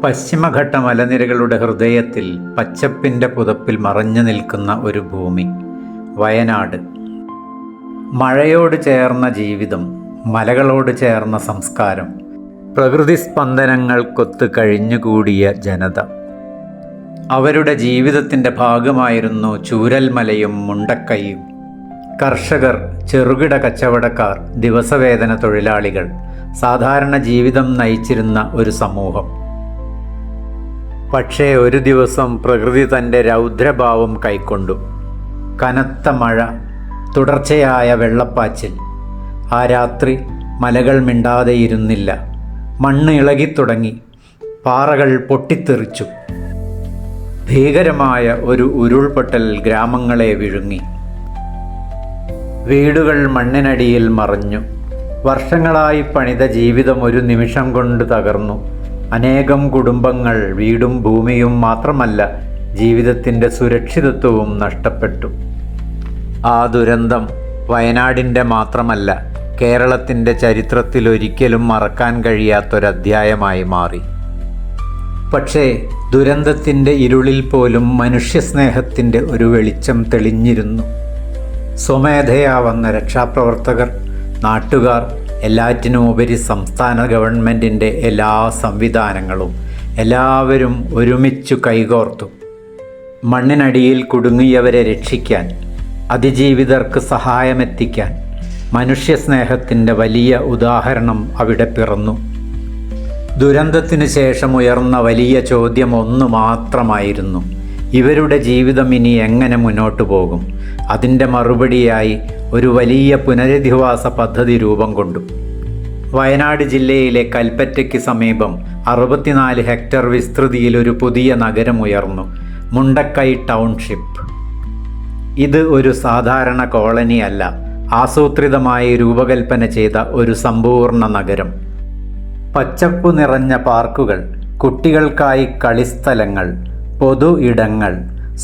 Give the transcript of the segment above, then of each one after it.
പശ്ചിമഘട്ട മലനിരകളുടെ ഹൃദയത്തിൽ പച്ചപ്പിൻ്റെ പുതപ്പിൽ മറഞ്ഞു നിൽക്കുന്ന ഒരു ഭൂമി, വയനാട്. മഴയോട് ചേർന്ന ജീവിതം, മലകളോട് ചേർന്ന സംസ്കാരം, പ്രകൃതി സ്പന്ദനങ്ങൾക്കൊത്ത് കഴിഞ്ഞുകൂടിയ ജനത. അവരുടെ ജീവിതത്തിൻ്റെ ഭാഗമായിരുന്നു ചൂരൽമലയും മുണ്ടക്കൈയും. കർഷകർ, ചെറുകിട കച്ചവടക്കാർ, ദിവസവേതന തൊഴിലാളികൾ, സാധാരണ ജീവിതം നയിച്ചിരുന്ന ഒരു സമൂഹം. പക്ഷേ ഒരു ദിവസം പ്രകൃതി തൻ്റെ രൗദ്രഭാവം കൈക്കൊണ്ടു. കനത്ത മഴ, തുടർച്ചയായ വെള്ളപ്പാച്ചിൽ. ആ രാത്രി മലകൾ മിണ്ടാതെയിരുന്നില്ല. മണ്ണ് ഇളകിത്തുടങ്ങി, പാറകൾ പൊട്ടിത്തെറിച്ചു. ഭീകരമായ ഒരു ഉരുൾപൊട്ടൽ ഗ്രാമങ്ങളെ വിഴുങ്ങി. വീടുകൾ മണ്ണിനടിയിൽ മറഞ്ഞു. വർഷങ്ങളായി പണിത ജീവിതം ഒരു നിമിഷം കൊണ്ട് തകർന്നു. അനേകം കുടുംബങ്ങൾ വീടും ഭൂമിയും മാത്രമല്ല, ജീവിതത്തിൻ്റെ സുരക്ഷിതത്വവും നഷ്ടപ്പെട്ടു. ആ ദുരന്തം വയനാടിൻ്റെ മാത്രമല്ല, കേരളത്തിൻ്റെ ചരിത്രത്തിലൊരിക്കലും മറക്കാൻ കഴിയാത്തൊരധ്യായമായി മാറി. പക്ഷേ ദുരന്തത്തിൻ്റെ ഇരുളിൽ പോലും മനുഷ്യസ്നേഹത്തിൻ്റെ ഒരു വെളിച്ചം തെളിഞ്ഞിരുന്നു. സ്വമേധയാ വന്ന രക്ഷാപ്രവർത്തകർ, നാട്ടുകാർ, എല്ലാറ്റിനുമുപരി സംസ്ഥാന ഗവൺമെൻറ്റിൻ്റെ എല്ലാ സംവിധാനങ്ങളും, എല്ലാവരും ഒരുമിച്ചു കൈകോർത്തു. മണ്ണിനടിയിൽ കുടുങ്ങിയവരെ രക്ഷിക്കാൻ, അതിജീവിതർക്ക് സഹായമെത്തിക്കാൻ മനുഷ്യസ്നേഹത്തിൻ്റെ വലിയ ഉദാഹരണം അവിടെ പിറന്നു. ദുരന്തത്തിനു ശേഷം ഉയർന്ന വലിയ ചോദ്യം ഒന്ന് മാത്രമായിരുന്നു: ഇവരുടെ ജീവിതം ഇനി എങ്ങനെ മുന്നോട്ടു പോകും? അതിൻ്റെ മറുപടിയായി ഒരു വലിയ പുനരധിവാസ പദ്ധതി രൂപം കൊണ്ടു. വയനാട് ജില്ലയിലെ കൽപ്പറ്റയ്ക്ക് സമീപം 64 ഹെക്ടർ വിസ്തൃതിയിൽ ഒരു പുതിയ നഗരം ഉയർന്നു: മുണ്ടക്കൈ ടൗൺഷിപ്പ്. ഇത് ഒരു സാധാരണ കോളനി അല്ല, ആസൂത്രിതമായി രൂപകൽപ്പന ചെയ്ത ഒരു സമ്പൂർണ്ണ നഗരം. പച്ചപ്പു നിറഞ്ഞ പാർക്കുകൾ, കുട്ടികൾക്കായി കളിസ്ഥലങ്ങൾ, പൊതു ഇടങ്ങൾ,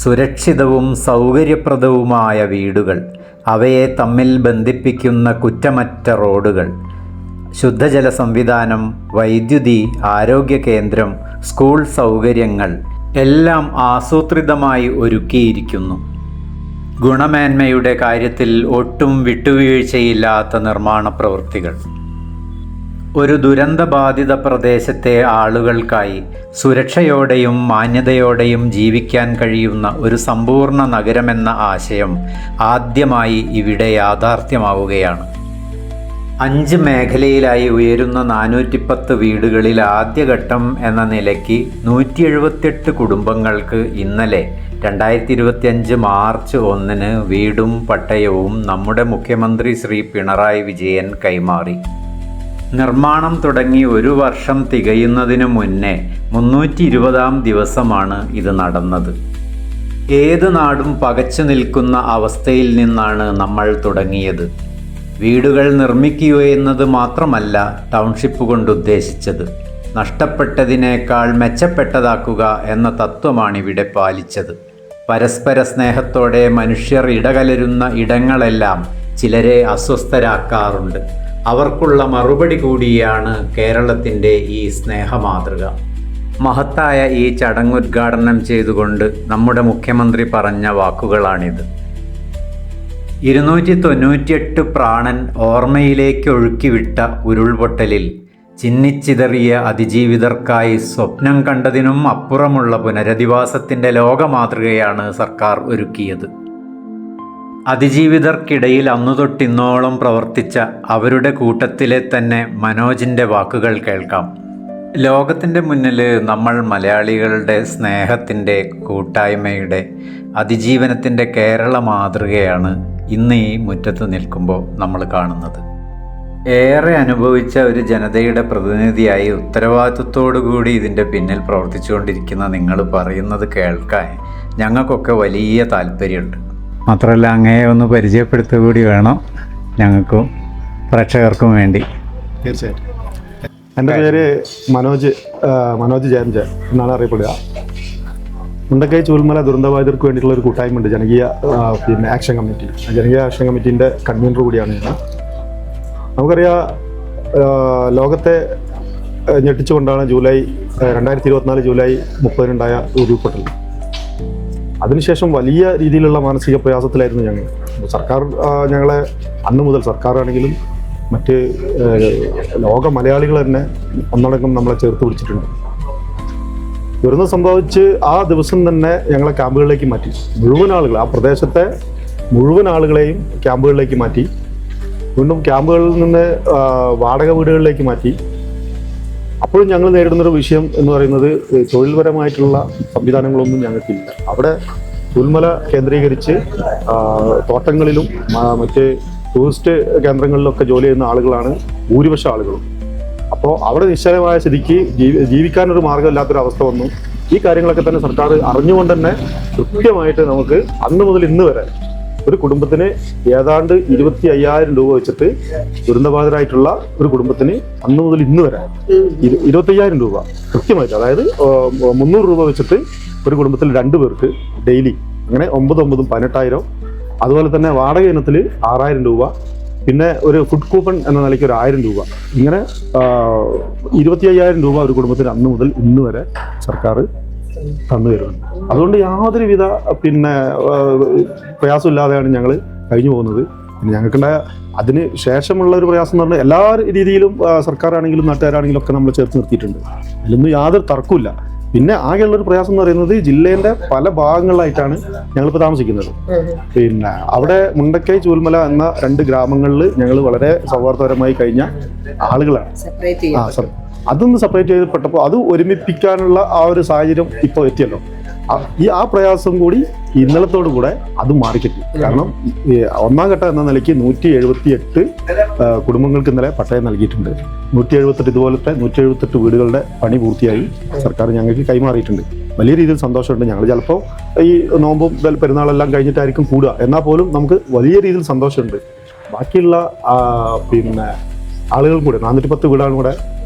സുരക്ഷിതവും സൗകര്യപ്രദവുമായ വീടുകൾ, അവയെ തമ്മിൽ ബന്ധിപ്പിക്കുന്ന കുറ്റമറ്റ റോഡുകൾ, ശുദ്ധജല സംവിധാനം, വൈദ്യുതി, ആരോഗ്യ കേന്ദ്രം, സ്കൂൾ സൗകര്യങ്ങൾ എല്ലാം ആസൂത്രിതമായി ഒരുക്കിയിരിക്കുന്നു. ഗുണമേന്മയുടെ കാര്യത്തിൽ ഒട്ടും വിട്ടുവീഴ്ചയില്ലാത്ത നിർമ്മാണ പ്രവൃത്തികൾ. ഒരു ദുരന്തബാധിത പ്രദേശത്തെ ആളുകൾക്കായി സുരക്ഷയോടെയും മാന്യതയോടെയും ജീവിക്കാൻ കഴിയുന്ന ഒരു സമ്പൂർണ്ണ നഗരമെന്ന ആശയം ആദ്യമായി ഇവിടെ യാഥാർത്ഥ്യമാവുകയാണ്. 5 മേഖലയിലായി ഉയരുന്ന 410 വീടുകളിൽ ആദ്യഘട്ടം എന്ന നിലയ്ക്ക് 178 കുടുംബങ്ങൾക്ക് ഇന്നലെ 2025 മാർച്ച് 1 വീടും പട്ടയവും നമ്മുടെ മുഖ്യമന്ത്രി ശ്രീ പിണറായി വിജയൻ കൈമാറി. നിർമ്മാണം തുടങ്ങി 1 വർഷം തികയുന്നതിനു മുന്നേ 320-ാം ദിവസമാണ് ഇത് നടന്നത്. ഏത് നാടും പകച്ചു നിൽക്കുന്ന അവസ്ഥയിൽ നിന്നാണ് നമ്മൾ തുടങ്ങിയത്. വീടുകൾ നിർമ്മിക്കുക എന്നത് മാത്രമല്ല ടൗൺഷിപ്പ് കൊണ്ട് ഉദ്ദേശിച്ചത്. നഷ്ടപ്പെട്ടതിനേക്കാൾ മെച്ചപ്പെട്ടതാക്കുക എന്ന തത്വമാണിവിടെ പാലിച്ചത്. പരസ്പര സ്നേഹത്തോടെ മനുഷ്യർ ഇടകലരുന്ന ഇടങ്ങളെല്ലാം ചിലരെ അസ്വസ്ഥരാക്കാറുണ്ട്. അവർക്കുള്ള മറുപടി കൂടിയാണ് കേരളത്തിൻ്റെ ഈ സ്നേഹമാതൃക. മഹത്തായ ഈ ചടങ്ങ് ഉദ്ഘാടനം ചെയ്തുകൊണ്ട് നമ്മുടെ മുഖ്യമന്ത്രി പറഞ്ഞ വാക്കുകളാണിത്. 298 പ്രാണൻ ഓർമ്മയിലേക്ക് ഒഴുക്കിവിട്ട ഉരുൾപൊട്ടലിൽ ചിന്നിച്ചിതറിയ അതിജീവിതർക്കായി സ്വപ്നം കണ്ടതിനും അപ്പുറമുള്ള പുനരധിവാസത്തിൻ്റെ ലോകമാതൃകയാണ് സർക്കാർ ഒരുക്കിയത്. അതിജീവിതർക്കിടയിൽ അന്നുതൊട്ടിന്നോളം പ്രവർത്തിച്ച അവരുടെ കൂട്ടത്തിലെ തന്നെ മനോജിൻ്റെ വാക്കുകൾ കേൾക്കാം. ലോകത്തിൻ്റെ മുന്നിൽ നമ്മൾ മലയാളികളുടെ സ്നേഹത്തിൻ്റെ, കൂട്ടായ്മയുടെ, അതിജീവനത്തിൻ്റെ കേരള മാതൃകയാണ് ഇന്ന് ഈ മുറ്റത്ത് നിൽക്കുമ്പോൾ നമ്മൾ കാണുന്നത്. ഏറെ അനുഭവിച്ച ഒരു ജനതയുടെ പ്രതിനിധിയായി ഉത്തരവാദിത്വത്തോടു കൂടി ഇതിൻ്റെ പിന്നിൽ പ്രവർത്തിച്ചുകൊണ്ടിരിക്കുന്ന നിങ്ങൾ പറയുന്നത് കേൾക്കാൻ ഞങ്ങൾക്കൊക്കെ വലിയ താല്പര്യമുണ്ട്. മാത്രമല്ല അങ്ങയെ ഒന്ന് പരിചയപ്പെടുത്തുക കൂടി വേണം ഞങ്ങൾക്കും പ്രേക്ഷകർക്കും വേണ്ടി. തീർച്ചയായിട്ടും. എൻ്റെ പേര് മനോജ് ജയൻ എന്നാണ് അറിയപ്പെടുക. മുണ്ടക്കൈ ചൂരൽമല ദുരന്തബാധിതർക്ക് വേണ്ടിയിട്ടുള്ള ഒരു കൂട്ടായ്മ ഉണ്ട്, ജനകീയ ആക്ഷൻ കമ്മിറ്റി. ജനകീയ ആക്ഷൻ കമ്മിറ്റീൻ്റെ കൺവീനർ കൂടിയാണ് ഞാൻ. നമുക്കറിയാം, ലോകത്തെ ഞെട്ടിച്ചുകൊണ്ടാണ് ജൂലൈ 2024 ജൂലൈ 30-നുണ്ടായ ഉരുൾപൊട്ടൽ. അതിനുശേഷം വലിയ രീതിയിലുള്ള മാനസിക പ്രയാസത്തിലായിരുന്നു ഞങ്ങൾ. സർക്കാർ ഞങ്ങളെ അന്ന് മുതൽ, സർക്കാരാണെങ്കിലും മറ്റ് ലോക മലയാളികൾ തന്നെ ഒന്നടങ്കം നമ്മളെ ചേർത്ത് പിടിച്ചിട്ടുണ്ട്. ദുരന്തം സംഭവിച്ച് ആ ദിവസം തന്നെ ഞങ്ങളെ ക്യാമ്പുകളിലേക്ക് മാറ്റി. മുഴുവൻ ആളുകൾ, ആ പ്രദേശത്തെ മുഴുവൻ ആളുകളെയും ക്യാമ്പുകളിലേക്ക് മാറ്റി. വീണ്ടും ക്യാമ്പുകളിൽ നിന്ന് വാടക വീടുകളിലേക്ക് മാറ്റി. അപ്പോഴും ഞങ്ങൾ നേരിടുന്നൊരു വിഷയം എന്ന് പറയുന്നത് തൊഴിൽപരമായിട്ടുള്ള സംവിധാനങ്ങളൊന്നും ഞങ്ങൾക്കില്ല. അവിടെ ചൂൽമല കേന്ദ്രീകരിച്ച് തോട്ടങ്ങളിലും മറ്റ് ടൂറിസ്റ്റ് കേന്ദ്രങ്ങളിലൊക്കെ ജോലി ചെയ്യുന്ന ആളുകളാണ് ഭൂരിപക്ഷം ആളുകളും. അപ്പോൾ അവിടെ നിശ്ചലമായ സ്ഥിതിക്ക് ജീവിക്കാനൊരു മാർഗ്ഗമില്ലാത്തൊരവസ്ഥ വന്നു. ഈ കാര്യങ്ങളൊക്കെ തന്നെ സർക്കാർ അറിഞ്ഞുകൊണ്ട് തന്നെ കൃത്യമായിട്ട് നമുക്ക് അന്ന് മുതൽ ഇന്ന് വരെ ഒരു കുടുംബത്തിന് ഏതാണ്ട് 25,000 രൂപ വെച്ചിട്ട് ദുരന്തബാധിതരായിട്ടുള്ള ഒരു കുടുംബത്തിന് അന്ന് മുതൽ ഇന്ന് വരെ 25,000 രൂപ കൃത്യമായിട്ട്, അതായത് 300 രൂപ വെച്ചിട്ട് ഒരു കുടുംബത്തിൽ 2 പേർക്ക് ഡെയിലി, അങ്ങനെ 9,9 18,000. അതുപോലെ തന്നെ വാടക ഇനത്തിൽ 6,000 രൂപ, പിന്നെ ഒരു ഫുഡ് കൂപ്പൺ എന്ന നിലയ്ക്ക് ഒരു 1,000 രൂപ, ഇങ്ങനെ 25,000 രൂപ ഒരു കുടുംബത്തിന് അന്ന് മുതൽ ഇന്ന് വരെ സർക്കാർ തന്നു വരുന്നുണ്ട്. അതുകൊണ്ട് യാതൊരുവിധ പ്രയാസമില്ലാതെയാണ് ഞങ്ങൾ കഴിഞ്ഞു പോകുന്നത്. പിന്നെ ഞങ്ങൾക്കുണ്ടായ അതിന് ശേഷമുള്ള ഒരു പ്രയാസം എന്ന് പറഞ്ഞാൽ എല്ലാ രീതിയിലും സർക്കാരാണെങ്കിലും നാട്ടുകാരാണെങ്കിലും ഒക്കെ നമ്മൾ ചേർത്ത് നിർത്തിയിട്ടുണ്ട്. അതിലൊന്നും യാതൊരു തർക്കമില്ല. പിന്നെ ആകെയുള്ളൊരു പ്രയാസം എന്ന് പറയുന്നത് ജില്ലേൻ്റെ പല ഭാഗങ്ങളിലായിട്ടാണ് ഞങ്ങളിപ്പോൾ താമസിക്കുന്നത്. പിന്നെ അവിടെ മുണ്ടക്കൈ ചൂൽമല എന്ന 2 ഗ്രാമങ്ങളിൽ ഞങ്ങൾ വളരെ സൗഹാർദ്ദപരമായി കഴിഞ്ഞ ആളുകളാണ്. അതൊന്ന് സെപ്പറേറ്റ് ചെയ്തപ്പെട്ടപ്പോൾ അത് ഒരുമിപ്പിക്കാനുള്ള ആ ഒരു സാഹചര്യം ഇപ്പോൾ എത്തിയല്ലോ. ആ പ്രയാസം കൂടി ഇന്നലത്തോടു കൂടെ അത് മാറിക്കിട്ടി. കാരണം ഒന്നാം ഘട്ടം എന്ന നിലയ്ക്ക് 178 കുടുംബങ്ങൾക്ക് ഇന്നലെ പട്ടയം നൽകിയിട്ടുണ്ട്. 178 ഇതുപോലത്തെ 178 വീടുകളുടെ പണി പൂർത്തിയായി സർക്കാർ ഞങ്ങൾക്ക് കൈമാറിയിട്ടുണ്ട്. വലിയ രീതിയിൽ സന്തോഷമുണ്ട്. ഞങ്ങൾ ചിലപ്പോൾ ഈ നോമ്പും പെരുന്നാളെല്ലാം കഴിഞ്ഞിട്ടായിരിക്കും കൂടുക, എന്നാൽ പോലും നമുക്ക് വലിയ രീതിയിൽ സന്തോഷമുണ്ട്. ബാക്കിയുള്ള ആളുകളും കൂടെ 410 വീടാണ് കൂടെ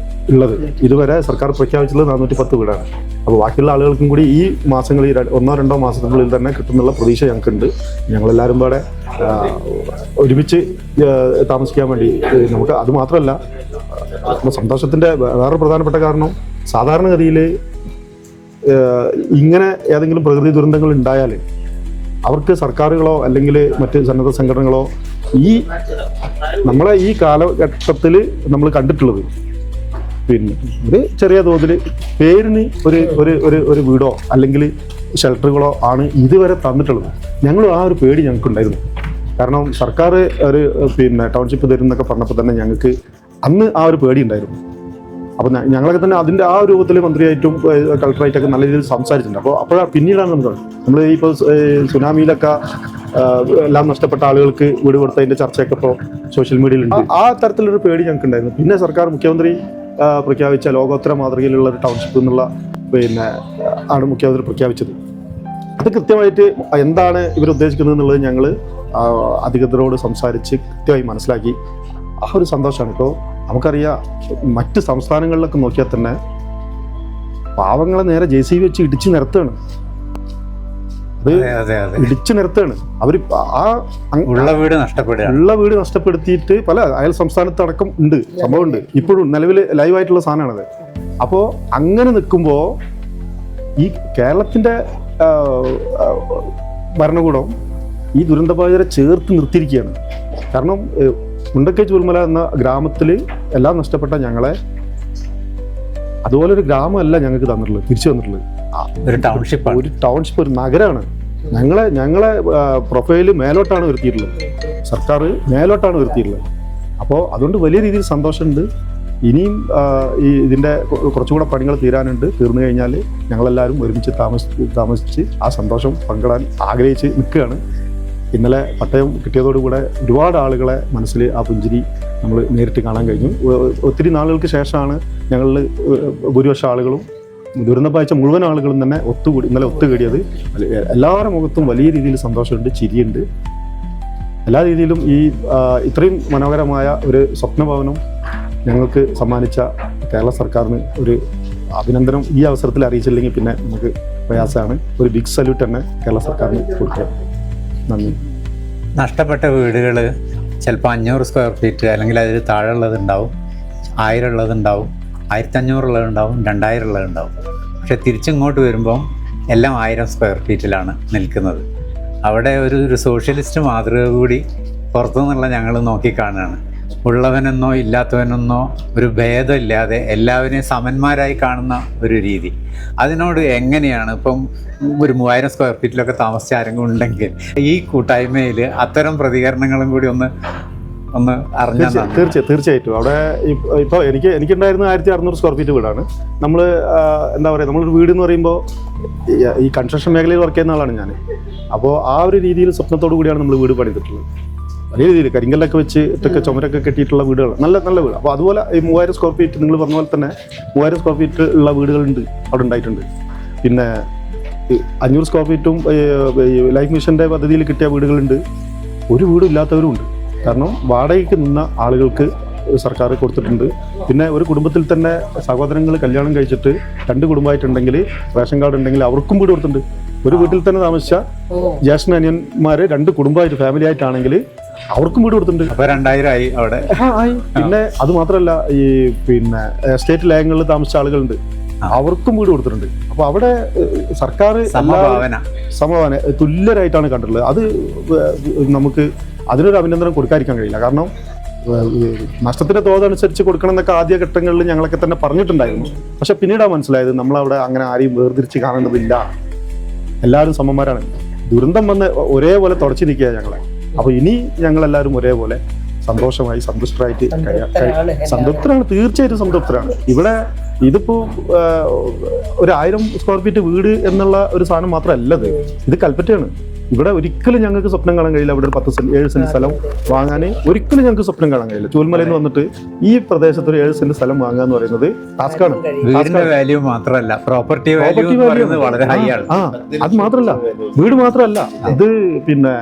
ഉള്ളത്. ഇതുവരെ സർക്കാർ പ്രഖ്യാപിച്ചുള്ളത് 410 വീടാണ്. അപ്പോൾ ബാക്കിയുള്ള ആളുകൾക്കും കൂടി ഈ മാസങ്ങളിൽ 1-2 മാസങ്ങളിൽ തന്നെ കിട്ടുന്നുള്ള പ്രതീക്ഷ ഞങ്ങൾക്കുണ്ട്. ഞങ്ങളെല്ലാവരും കൂടെ ഒരുമിച്ച് താമസിക്കാൻ വേണ്ടി നമുക്ക്, അത് മാത്രമല്ല സന്തോഷത്തിൻ്റെ വേറെ പ്രധാനപ്പെട്ട കാരണം, സാധാരണഗതിയിൽ ഇങ്ങനെ ഏതെങ്കിലും പ്രകൃതി ദുരന്തങ്ങൾ ഉണ്ടായാൽ അവർക്ക് സർക്കാരുകളോ അല്ലെങ്കിൽ മറ്റ് സന്നദ്ധ സംഘടനകളോ നമ്മളെ ഈ കാലഘട്ടത്തിൽ നമ്മൾ കണ്ടിട്ടുള്ളത് പിന്നെ ഒരു ചെറിയ തോതിൽ പേരിന് ഒരു വീടോ അല്ലെങ്കിൽ ഷെൽട്ടറുകളോ ആണ് ഇതുവരെ തന്നിട്ടുള്ളത്. ഞങ്ങളും ആ ഒരു പേടി ഞങ്ങൾക്കുണ്ടായിരുന്നു. കാരണം സർക്കാർ ഒരു ടൗൺഷിപ്പ് തരും എന്നൊക്കെ പറഞ്ഞപ്പോൾ തന്നെ ഞങ്ങൾക്ക് അന്ന് ആ ഒരു പേടി ഉണ്ടായിരുന്നു. അപ്പോൾ ഞങ്ങളൊക്കെ തന്നെ അതിൻ്റെ ആ രൂപത്തിൽ മന്ത്രിയായിട്ടും കളക്ടറായിട്ടൊക്കെ നല്ല രീതിയിൽ സംസാരിച്ചിട്ടുണ്ട്. അപ്പോഴാണ് പിന്നീടാണ് നമ്മൾ ഇപ്പോൾ സുനാമിയിലൊക്കെ എല്ലാം നഷ്ടപ്പെട്ട ആളുകൾക്ക് വീട് കൊടുത്തതിൻ്റെ ചർച്ചയൊക്കെ ഇപ്പോൾ സോഷ്യൽ മീഡിയയിലുണ്ട്. ആ തരത്തിലൊരു പേടി ഞങ്ങൾക്കുണ്ടായിരുന്നു. പിന്നെ സർക്കാർ മുഖ്യമന്ത്രി പ്രഖ്യാപിച്ച ലോകോത്തര മാതൃകയിലുള്ള ഒരു ടൗൺഷിപ്പ് എന്നുള്ള ആണ് മുഖ്യമന്ത്രി പ്രഖ്യാപിച്ചത്. അത് കൃത്യമായിട്ട് എന്താണ് ഇവർ ഉദ്ദേശിക്കുന്നത് എന്നുള്ളത് ഞങ്ങൾ അധികൃതരോട് സംസാരിച്ച് കൃത്യമായി മനസ്സിലാക്കി. ആ ഒരു സന്തോഷമാണ്. ഇപ്പോൾ നമുക്കറിയാം, മറ്റ് സംസ്ഥാനങ്ങളിലൊക്കെ നോക്കിയാൽ തന്നെ പാവങ്ങളെ നേരെ JCB വെച്ച് ഇടിച്ച് നിരത്തുകയാണ്. ഇടിച്ചു നിരത്തുകയാണ് അവർ. ഉള്ള വീട് നഷ്ടപ്പെടുത്തിയിട്ട് പല അയൽ സംസ്ഥാനത്ത് അടക്കം ഉണ്ട്, സംഭവമുണ്ട്. ഇപ്പോഴും നിലവിൽ ലൈവായിട്ടുള്ള സാധനമാണത്. അപ്പോൾ അങ്ങനെ നിൽക്കുമ്പോൾ ഈ കേരളത്തിൻ്റെ ഭരണകൂടം ഈ ദുരന്തബാധിതരെ ചേർത്ത് നിർത്തിയിരിക്കുകയാണ്. കാരണം മുണ്ടക്കൈ ചൂൽമല എന്ന ഗ്രാമത്തിൽ എല്ലാം നഷ്ടപ്പെട്ട ഞങ്ങളെ അതുപോലെ ഒരു ഗ്രാമമല്ല ഞങ്ങൾക്ക് തന്നിട്ടുള്ളത്, തിരിച്ചു തന്നിട്ടുള്ളത് ഒരു ടൗൺഷിപ്പ്, ഒരു നഗരമാണ്. ഞങ്ങളെ പ്രൊഫൈല് മേലോട്ടാണ് ഉയർത്തിയിട്ടുള്ളത്, സർക്കാർ മേലോട്ടാണ് ഉയർത്തിയിട്ടുള്ളത്. അപ്പോൾ അതുകൊണ്ട് വലിയ രീതിയിൽ സന്തോഷമുണ്ട്. ഇനിയും ഇതിൻ്റെ കുറച്ചുകൂടെ പണികൾ തീരാനുണ്ട്. തീർന്നു കഴിഞ്ഞാൽ ഞങ്ങളെല്ലാവരും ഒരുമിച്ച് താമസിച്ച് ആ സന്തോഷം പങ്കിടാൻ ആഗ്രഹിച്ച് നിൽക്കുകയാണ്. ഇന്നലെ പട്ടയം കിട്ടിയതോടുകൂടെ ഒരുപാട് ആളുകളെ മനസ്സിൽ ആ പുഞ്ചിരി നമ്മൾ നേരിട്ട് കാണാൻ കഴിഞ്ഞു. ഒത്തിരി നാളുകൾക്ക് ശേഷമാണ് ഞങ്ങളിൽ ഭൂരിപക്ഷം ആളുകളും ദുരന്തം ബാധിച്ച മുഴുവൻ ആളുകളും തന്നെ ഇന്നലെ ഒത്തുകൂടിയത്. എല്ലാവരുടെ മുഖത്തും വലിയ രീതിയിൽ സന്തോഷമുണ്ട്, ചിരിയുണ്ട്. എല്ലാ രീതിയിലും ഇത്രയും മനോഹരമായ ഒരു സ്വപ്നഭവനം ഞങ്ങൾക്ക് സമ്മാനിച്ച കേരള സർക്കാരിന് ഒരു അഭിനന്ദനം ഈ അവസരത്തിൽ അറിയിച്ചില്ലെങ്കിൽ പിന്നെ നമുക്ക് പ്രയാസമാണ്. ഒരു ബിഗ് സല്യൂട്ട് തന്നെ കേരള സർക്കാരിന് കൊടുക്കുക. നന്ദി. നഷ്ടപ്പെട്ട വീടുകൾ ചിലപ്പോൾ 500 സ്ക്വയർ ഫീറ്റ് അല്ലെങ്കിൽ അതിൽ താഴെ ഉള്ളതുണ്ടാവും, 1000 ഉള്ളതുണ്ടാവും, 1500 2000 പക്ഷെ തിരിച്ചിങ്ങോട്ട് വരുമ്പം എല്ലാം 1000 സ്ക്വയർ ഫീറ്റിലാണ് നിൽക്കുന്നത്. അവിടെ ഒരു സോഷ്യലിസ്റ്റ് മാതൃക കൂടി പുറത്തുനിന്നുള്ള ഞങ്ങൾ നോക്കിക്കാണുകയാണ്. ഉള്ളവനെന്നോ ഇല്ലാത്തവനെന്നോ ഒരു ഭേദമില്ലാതെ എല്ലാവരെയും സമന്മാരായി കാണുന്ന ഒരു രീതി. അതിനോട് എങ്ങനെയാണ് ഇപ്പം ഒരു 3000 സ്ക്വയർ ഫീറ്റിലൊക്കെ താമസിച്ച ആരെങ്കിലും ഉണ്ടെങ്കിൽ ഈ കൂട്ടായ്മയിൽ അത്തരം പ്രതികരണങ്ങളും കൂടി ഒന്ന് അറിഞ്ഞാൽ. തീർച്ചയായിട്ടും അവിടെ ഇപ്പോൾ എനിക്കുണ്ടായിരുന്ന 1600 സ്ക്വയർ ഫീറ്റ് വീടാണ്. നമ്മൾ എന്താ പറയുക, നമ്മളൊരു വീട് എന്ന് പറയുമ്പോൾ ഈ കൺസ്ട്രക്ഷൻ മേഖലയിൽ വർക്ക് ചെയ്യുന്ന ആളാണ് ഞാൻ. അപ്പോൾ ആ ഒരു രീതിയിൽ സ്വപ്നത്തോടു കൂടിയാണ് നമ്മൾ വീട് പണിതിട്ടുള്ളത്. വലിയ രീതിയിൽ കരിങ്കല്ലൊക്കെ വെച്ചിട്ടൊക്കെ ചുമരൊക്കെ കെട്ടിയിട്ടുള്ള വീടുകൾ, നല്ല വീട്. അപ്പോൾ അതുപോലെ ഈ 3000 സ്ക്വയർ ഫീറ്റ് നിങ്ങൾ പറഞ്ഞ പോലെ തന്നെ 3000 സ്ക്വയർ ഫീറ്റ് ഉള്ള വീടുകളുണ്ട് അവിടെ ഉണ്ടായിട്ടുണ്ട്. പിന്നെ 500 സ്ക്വയർ ഫീറ്റും ലൈഫ് മിഷൻ്റെ പദ്ധതിയിൽ കിട്ടിയ വീടുകളുണ്ട്. ഒരു വീടും ഇല്ലാത്തവരും ഉണ്ട്. കാരണം വാടകയ്ക്ക് നിന്ന ആളുകൾക്ക് സർക്കാർ കൊടുത്തിട്ടുണ്ട്. പിന്നെ ഒരു കുടുംബത്തിൽ തന്നെ സഹോദരങ്ങൾ കല്യാണം കഴിച്ചിട്ട് 2 കുടുംബമായിട്ടുണ്ടെങ്കിൽ റേഷൻ കാർഡ് ഉണ്ടെങ്കിൽ അവർക്കും വീട് കൊടുത്തിട്ടുണ്ട്. ഒരു വീട്ടിൽ തന്നെ താമസിച്ച ജ്യേഷ്ഠ അനിയന്മാര് 2 കുടുംബമായിട്ട് ഫാമിലി ആയിട്ടാണെങ്കിൽ അവർക്കും വീട് കൊടുത്തിട്ടുണ്ട്. അപ്പോൾ 2000 ആയി അവിടെ. പിന്നെ അത് മാത്രമല്ല, ഈ പിന്നെ എസ്റ്റേറ്റ് ലയങ്ങളിൽ താമസിച്ച ആളുകളുണ്ട്, അവർക്കും വീട് കൊടുത്തിട്ടുണ്ട്. അപ്പോൾ അവിടെ സർക്കാർ സമഭാവന തുല്യരായിട്ടാണ് കണ്ടിട്ടുള്ളത്. അത് നമുക്ക് അതിനൊരു അഭിനന്ദനം കൊടുക്കാതിരിക്കാൻ കഴിയില്ല. കാരണം നഷ്ടത്തിന്റെ തോതനുസരിച്ച് കൊടുക്കണം എന്നൊക്കെ ആദ്യ ഘട്ടങ്ങളിൽ ഞങ്ങളൊക്കെ തന്നെ പറഞ്ഞിട്ടുണ്ടായിരുന്നു. പക്ഷെ പിന്നീടാണ് മനസ്സിലായത് നമ്മളവിടെ അങ്ങനെ ആരെയും വേർതിരിച്ച് കാണേണ്ടതില്ല, എല്ലാവരും സമന്മാരാണ്. ദുരന്തം വന്ന് ഒരേപോലെ തുടച്ചു നിൽക്കുക ഞങ്ങളെ. അപ്പോൾ ഇനി ഞങ്ങളെല്ലാവരും ഒരേപോലെ സന്തോഷമായി സന്തുഷ്ടരായിട്ട് സംതൃപ്തരാണ്. തീർച്ചയായിട്ടും സംതൃപ്തരാണ്. ഇവിടെ ഇതിപ്പോ ഒരു 1000 സ്ക്വയർ ഫീറ്റ് വീട് എന്നുള്ള ഒരു സാധനം മാത്രമല്ല, ഇത് കൽപ്പറ്റയാണ്. ഇവിടെ ഒരിക്കലും ഞങ്ങൾക്ക് സ്വപ്നം കാണാൻ കഴിയില്ല. ഇവിടെ ഒരു 7 സെന്റ് സ്ഥലം വാങ്ങാൻ ഒരിക്കലും ഞങ്ങൾക്ക് സ്വപ്നം കാണാൻ കഴിയില്ല. ചൂൽമലയിൽ നിന്ന് വന്നിട്ട് ഈ പ്രദേശത്ത് ഒരു 7 സെന്റ് സ്ഥലം വാങ്ങുക എന്ന് പറയുന്നത് ടാസ്കാണ്. വാല്യൂ മാത്രമല്ല, പ്രോപ്പർട്ടി വാല്യൂ വളരെ ഹൈ ആണ്. അത് മാത്രമല്ല, വീട് മാത്രമല്ല, ഇത് പിന്നെ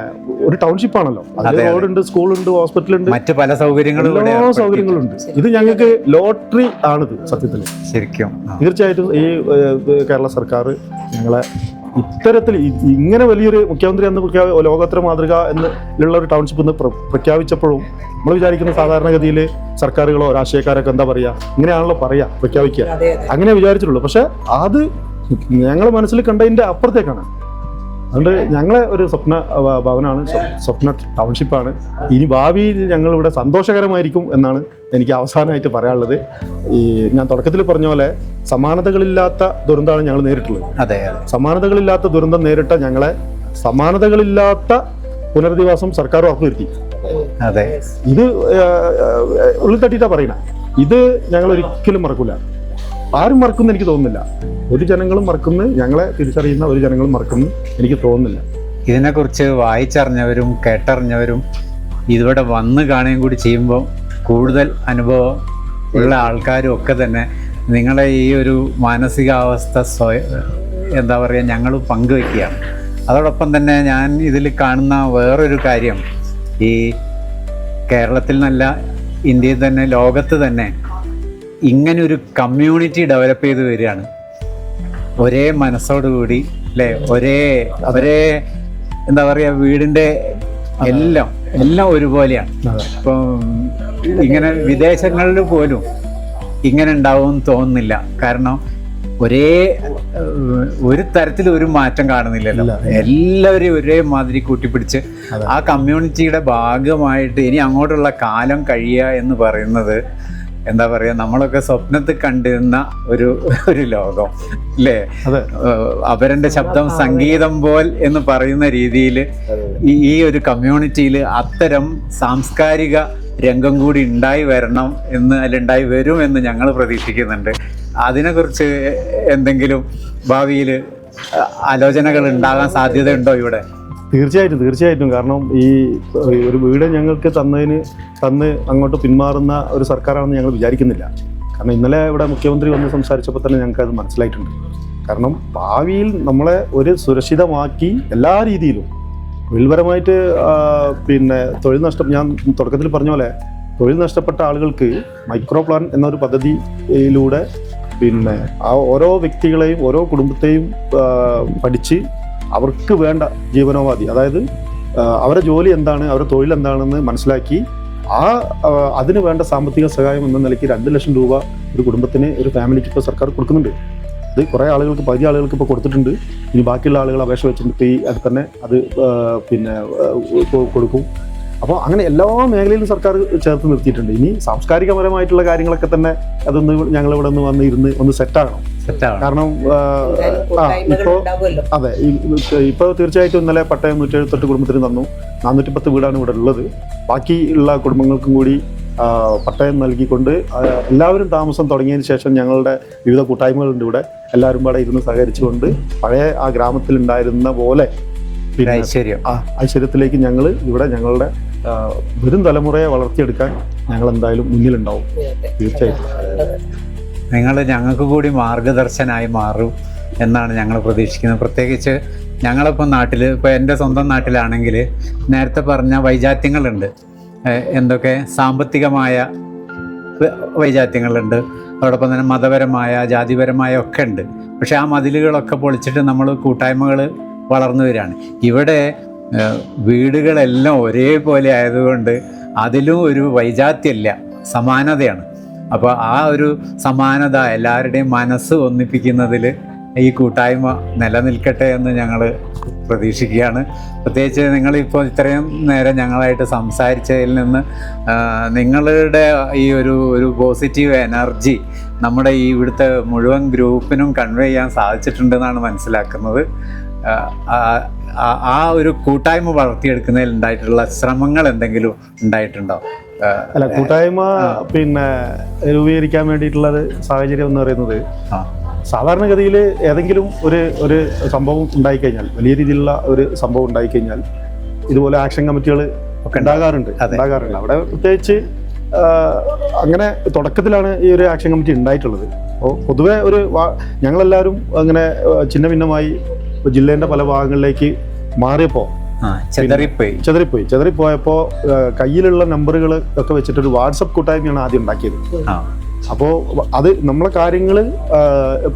ഒരു ടൗൺഷിപ്പ് ആണല്ലോ. റോഡുണ്ട്, സ്കൂളുണ്ട്, ഹോസ്പിറ്റലുണ്ട്, മറ്റ് പല സൗകര്യങ്ങളും, എല്ലാ സൗകര്യങ്ങളുണ്ട്. ഇത് ഞങ്ങൾക്ക് ലോട്ടറി ആണിത് സത്യത്തിൽ. ശരിക്കും തീർച്ചയായിട്ടും ഈ കേരള സർക്കാർ ഞങ്ങളെ ഇത്തരത്തിൽ ഇങ്ങനെ വലിയൊരു മുഖ്യമന്ത്രി എന്ന് ലോകോത്തര മാതൃക എന്നുള്ള ഒരു ടൗൺഷിപ്പ് എന്ന് പ്രഖ്യാപിച്ചപ്പോഴും നമ്മൾ വിചാരിക്കുന്ന സാധാരണഗതിയിൽ സർക്കാരുകളോ രാഷ്ട്രീയക്കാരൊക്കെ എന്താ പറയുക, ഇങ്ങനെയാണല്ലോ പറയുക, പ്രഖ്യാപിക്കുക, അങ്ങനെ വിചാരിച്ചിട്ടുള്ളൂ. പക്ഷെ അത് ഞങ്ങൾ മനസ്സിൽ കണ്ടതിൻ്റെ അപ്പുറത്തേക്കാണ്. അതുകൊണ്ട് ഞങ്ങളെ ഒരു സ്വപ്ന ഭവനാണ്, സ്വപ്ന ടൗൺഷിപ്പാണ്. ഇനി ഭാവിയിൽ ഞങ്ങളിവിടെ സന്തോഷകരമായിരിക്കും എന്നാണ് എനിക്ക് അവസാനമായിട്ട് പറയാനുള്ളത്. ഈ ഞാൻ തുടക്കത്തിൽ പറഞ്ഞ പോലെ സമാനതകളില്ലാത്ത ദുരന്തമാണ് ഞങ്ങൾ നേരിട്ടുള്ളത്. അതെ, സമാനതകളില്ലാത്ത ദുരന്തം നേരിട്ട ഞങ്ങളെ സമാനതകളില്ലാത്ത പുനരധിവാസം സർക്കാർ ഉറപ്പുവരുത്തി. അതെ, ഇത് ഉള്ളിൽ തട്ടിയിട്ടാ പറയണേ. ഇത് ഞങ്ങൾ ഒരിക്കലും മറക്കില്ല. ആരും മറക്കുമെന്ന് എനിക്ക് തോന്നുന്നില്ല. ഒരു ജനങ്ങളും മറക്കുന്നു, ഞങ്ങളെ തിരിച്ചറിയുന്ന ഒരു ജനങ്ങളും മറക്കുന്നു എനിക്ക് തോന്നുന്നില്ല. ഇതിനെക്കുറിച്ച് വായിച്ചറിഞ്ഞവരും കേട്ടറിഞ്ഞവരും ഇതിവിടെ വന്ന് കാണുകയും കൂടി ചെയ്യുമ്പോൾ കൂടുതൽ അനുഭവം ഉള്ള ആൾക്കാരും ഒക്കെ തന്നെ നിങ്ങളെ ഈ ഒരു മാനസികാവസ്ഥ എന്താ പറയുക, ഞങ്ങൾ പങ്കുവയ്ക്കുകയാണ്. അതോടൊപ്പം തന്നെ ഞാൻ ഇതിൽ കാണുന്ന വേറൊരു കാര്യം, ഈ കേരളത്തിൽ നിന്നല്ല, ഇന്ത്യയിൽ തന്നെ, ലോകത്ത് തന്നെ ഇങ്ങനൊരു കമ്മ്യൂണിറ്റി ഡെവലപ്പ് ചെയ്ത് വരികയാണ്. ഒരേ മനസ്സോടുകൂടി, അല്ലേ, ഒരേ എന്താ പറയുക, വീടിൻ്റെ എല്ലാം ഒരുപോലെയാണ്. ഇപ്പം ഇങ്ങനെ വിദേശങ്ങളിൽ പോലും ഇങ്ങനെ ഉണ്ടാവുമെന്ന് തോന്നുന്നില്ല. കാരണം ഒരു തരത്തിൽ ഒരു മാറ്റം കാണുന്നില്ലല്ലോ. എല്ലാവരെയും ഒരേ മാതിരി കൂട്ടിപ്പിടിച്ച് ആ കമ്മ്യൂണിറ്റിയുടെ ഭാഗമായിട്ട് ഇനി അങ്ങോട്ടുള്ള കാലം കഴിയുക എന്ന് പറയുന്നത് എന്താ പറയുക, നമ്മളൊക്കെ സ്വപ്നത്തിൽ കണ്ടിരുന്ന ഒരു ലോകം, അല്ലേ? അവരുടെ ശബ്ദം സംഗീതം പോൽ എന്ന് പറയുന്ന രീതിയിൽ ഈ ഒരു കമ്മ്യൂണിറ്റിയിൽ അത്തരം സാംസ്കാരിക രംഗം കൂടി ഉണ്ടായി വരണം എന്ന്, ഉണ്ടായി വരുമെന്ന് ഞങ്ങൾ പ്രതീക്ഷിക്കുന്നുണ്ട്. അതിനെക്കുറിച്ച് എന്തെങ്കിലും ഭാവിയിൽ ആലോചനകൾ ഉണ്ടാകാൻ സാധ്യതയുണ്ടോ ഇവിടെ? തീർച്ചയായിട്ടും. കാരണം ഈ ഒരു വീട് ഞങ്ങൾക്ക് തന്ന് അങ്ങോട്ട് പിന്മാറുന്ന ഒരു സർക്കാരാണെന്ന് ഞങ്ങൾ വിചാരിക്കുന്നില്ല. കാരണം ഇന്നലെ ഇവിടെ മുഖ്യമന്ത്രി വന്ന് സംസാരിച്ചപ്പോൾ തന്നെ ഞങ്ങൾക്ക് അത് മനസ്സിലായിട്ടുണ്ട്. കാരണം ഭാവിയിൽ നമ്മളെ ഒരു സുരക്ഷിതമാക്കി എല്ലാ രീതിയിലും തൊഴിൽപരമായിട്ട്, പിന്നെ തൊഴിൽ നഷ്ടം, ഞാൻ തുടക്കത്തിൽ പറഞ്ഞ പോലെ തൊഴിൽ നഷ്ടപ്പെട്ട ആളുകൾക്ക് മൈക്രോ പ്ലാൻ എന്നൊരു പദ്ധതിയിലൂടെ പിന്നെ ആ ഓരോ വ്യക്തികളെയും ഓരോ കുടുംബത്തെയും പഠിച്ച് അവർക്ക് വേണ്ട ജീവനോപാധി, അതായത് അവരുടെ ജോലി എന്താണ്, അവരുടെ തൊഴിൽ എന്താണെന്ന് മനസ്സിലാക്കി അതിന് വേണ്ട സാമ്പത്തിക സഹായം എന്ന നിലയ്ക്ക് 2 ലക്ഷം രൂപ ഒരു കുടുംബത്തിന്, ഒരു ഫാമിലിക്ക് ഇപ്പോൾ സർക്കാർ കൊടുക്കുന്നുണ്ട്. അത് കുറേ ആളുകൾക്ക്, പകുതി ആളുകൾക്ക് ഇപ്പോൾ കൊടുത്തിട്ടുണ്ട്. ഇനി ബാക്കിയുള്ള ആളുകൾ അപേക്ഷ വെച്ചിട്ട് ഇപ്പോൾ ഈ അത് തന്നെ അത് കൊടുക്കും. അപ്പോൾ അങ്ങനെ എല്ലാ മേഖലയിലും സർക്കാർ ചേർത്ത് നിർത്തിയിട്ടുണ്ട്. ഇനി സാംസ്കാരികപരമായിട്ടുള്ള കാര്യങ്ങളൊക്കെ തന്നെ അതൊന്ന് ഞങ്ങളിവിടെ നിന്ന് വന്ന് ഒന്ന് സെറ്റാകണം. കാരണം ഇപ്പോൾ തീർച്ചയായിട്ടും ഇന്നലെ പട്ടയം 178 കുടുംബത്തിന് തന്നു. 410 വീടാണ് ഇവിടെ ഉള്ളത്. ബാക്കിയുള്ള കുടുംബങ്ങൾക്കും കൂടി പട്ടയം നൽകിക്കൊണ്ട് എല്ലാവരും താമസം തുടങ്ങിയതിന് ശേഷം ഞങ്ങളുടെ വിവിധ കൂട്ടായ്മകളുണ്ട് ഇവിടെ. എല്ലാവരും പാടെ ഇരുന്ന് സഹകരിച്ചുകൊണ്ട് പഴയ ആ ഗ്രാമത്തിൽ ഉണ്ടായിരുന്ന പോലെ പിന്നെ ഐശ്വര്യത്തിലേക്ക് ഞങ്ങൾ ഇവിടെ ഞങ്ങളുടെ വരും തലമുറയെ വളർത്തിയെടുക്കാൻ ഞങ്ങൾ എന്തായാലും മുന്നിലുണ്ടാവും. തീർച്ചയായിട്ടും നിങ്ങൾ ഞങ്ങൾക്ക് കൂടി മാർഗദർശനായി മാറും എന്നാണ് ഞങ്ങൾ പ്രതീക്ഷിക്കുന്നത്. പ്രത്യേകിച്ച് ഞങ്ങളിപ്പോൾ നാട്ടിൽ, ഇപ്പോൾ എൻ്റെ സ്വന്തം നാട്ടിലാണെങ്കിൽ നേരത്തെ പറഞ്ഞ വൈജാത്യങ്ങളുണ്ട്. എന്തൊക്കെ സാമ്പത്തികമായ വൈജാത്യങ്ങളുണ്ട്, അതോടൊപ്പം തന്നെ മതപരമായ, ജാതിപരമായ ഒക്കെ ഉണ്ട്. പക്ഷേ ആ മതിലുകളൊക്കെ പൊളിച്ചിട്ട് നമ്മൾ കൂട്ടായ്മകൾ വളർന്നു വരികയാണ്. ഇവിടെ വീടുകളെല്ലാം ഒരേപോലെ ആയതുകൊണ്ട് അതിലും ഒരു വൈജാത്യമില്ല, സമാനതയാണ്. അപ്പോൾ ആ ഒരു സമാനത എല്ലാവരുടെയും മനസ്സ് ഒന്നിപ്പിക്കുന്നതിൽ ഈ കൂട്ടായ്മ നിലനിൽക്കട്ടെ എന്ന് ഞങ്ങൾ പ്രതീക്ഷിക്കുകയാണ്. പ്രത്യേകിച്ച് നിങ്ങളിപ്പോൾ ഇത്രയും നേരം ഞങ്ങളായിട്ട് സംസാരിച്ചതിൽ നിന്ന് നിങ്ങളുടെ ഈ ഒരു പോസിറ്റീവ് എനർജി നമ്മുടെ ഈ ഇവിടുത്തെ മുഴുവൻ ഗ്രൂപ്പിനും കൺവേ ചെയ്യാൻ സാധിച്ചിട്ടുണ്ടെന്നാണ് മനസ്സിലാക്കുന്നത്. ആ ഒരു കൂട്ടായ്മ വളർത്തിയെടുക്കുന്നതിൽ ഉണ്ടായിട്ടുള്ള ശ്രമങ്ങൾ എന്തെങ്കിലും ഉണ്ടായിട്ടുണ്ടോ? അല്ല, കൂട്ടായ്മ പിന്നെ രൂപീകരിക്കാൻ വേണ്ടിയിട്ടുള്ള സാഹചര്യം എന്ന് പറയുന്നത്, സാധാരണഗതിയിൽ ഏതെങ്കിലും ഒരു സംഭവം ഉണ്ടായിക്കഴിഞ്ഞാൽ, വലിയ രീതിയിലുള്ള ഒരു സംഭവം ഉണ്ടായിക്കഴിഞ്ഞാൽ ഇതുപോലെ ആക്ഷൻ കമ്മിറ്റികൾ ഒക്കെ ഉണ്ടാകാറുണ്ട്. അവിടെ പ്രത്യേകിച്ച് അങ്ങനെ തുടക്കത്തിലാണ് ഈ ഒരു ആക്ഷൻ കമ്മിറ്റി ഉണ്ടായിട്ടുള്ളത്. അപ്പോൾ പൊതുവെ ഞങ്ങളെല്ലാവരും അങ്ങനെ ഛിന്ന ഭിന്നമായി ജില്ലേൻ്റെ പല ഭാഗങ്ങളിലേക്ക് മാറിയപ്പോൾ ചെതറിപ്പോയപ്പോൾ കയ്യിലുള്ള നമ്പറുകൾ ഒക്കെ വെച്ചിട്ടൊരു വാട്സപ്പ് കൂട്ടായ്മയാണ് ആദ്യം ഉണ്ടാക്കിയത്. അപ്പോൾ അത് നമ്മളെ കാര്യങ്ങൾ